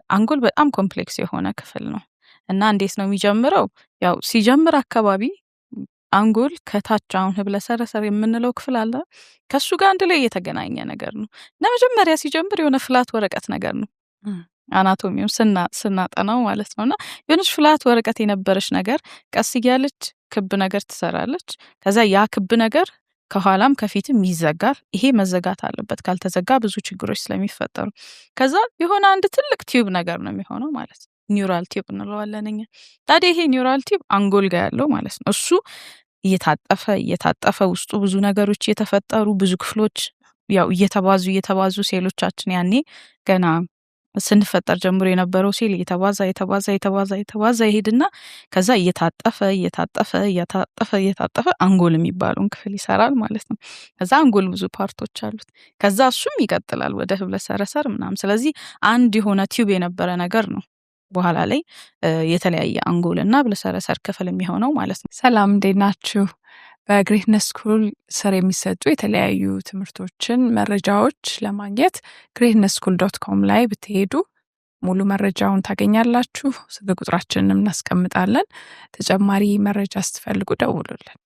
አንጎል በጣም ኮምፕሌክስ የሆነ ክፍል ነው እና እንዴት ነው የሚጀምረው? ያው ሲጀምር አካባቢ አንጎል ከታች አሁን ህብለ ሰረሰር የምንለው ክፍል አለ። ከሱ ጋር አንድ ላይ የተገናኘ ነገር ነው። ለመጀመሪያ ሲጀምር የሆነ ፍላት ወረቀት ነገር ነው። አናቶሚውን ስናጠናው ማለት ነው። እና የሆነች ፍላት ወረቀት የነበረች ነገር ቀስ እያለች ክብ ነገር ትሰራለች። ከዛ ያ ክብ ነገር ከኋላም ከፊትም ይዘጋል። ይሄ መዘጋት አለበት፣ ካልተዘጋ ብዙ ችግሮች ስለሚፈጠሩ ከዛ የሆነ አንድ ትልቅ ቲዩብ ነገር ነው የሚሆነው ማለት ነው። ኒውራል ቲዩብ እንለዋለን እኛ። ታዲያ ይሄ ኒውራል ቲዩብ አንጎል ጋር ያለው ማለት ነው። እሱ እየታጠፈ ውስጡ ብዙ ነገሮች እየተፈጠሩ ብዙ ክፍሎች ያው እየተባዙ ሴሎቻችን ያኔ ገና ስንፈጠር ጀምሮ የነበረው ሴል እየተባዛ ይሄድና ከዛ እየታጠፈ አንጎል የሚባለውን ክፍል ይሰራል ማለት ነው። ከዛ አንጎል ብዙ ፓርቶች አሉት። ከዛ እሱም ይቀጥላል ወደ ህብለ ሰረሰር ምናምን። ስለዚህ አንድ የሆነ ቲዩብ የነበረ ነገር ነው በኋላ ላይ የተለያየ አንጎልና ህብለ ሰረሰር ክፍል የሚሆነው ማለት ነው። ሰላም እንዴት ናችሁ? በግሬትነስ ስኩል ስር የሚሰጡ የተለያዩ ትምህርቶችን መረጃዎች ለማግኘት greatnesschool.com ላይ ብትሄዱ ሙሉ መረጃውን ታገኛላችሁ። ስልክ ቁጥራችንንም እናስቀምጣለን። ተጨማሪ መረጃ ስትፈልጉ ደውሉልን።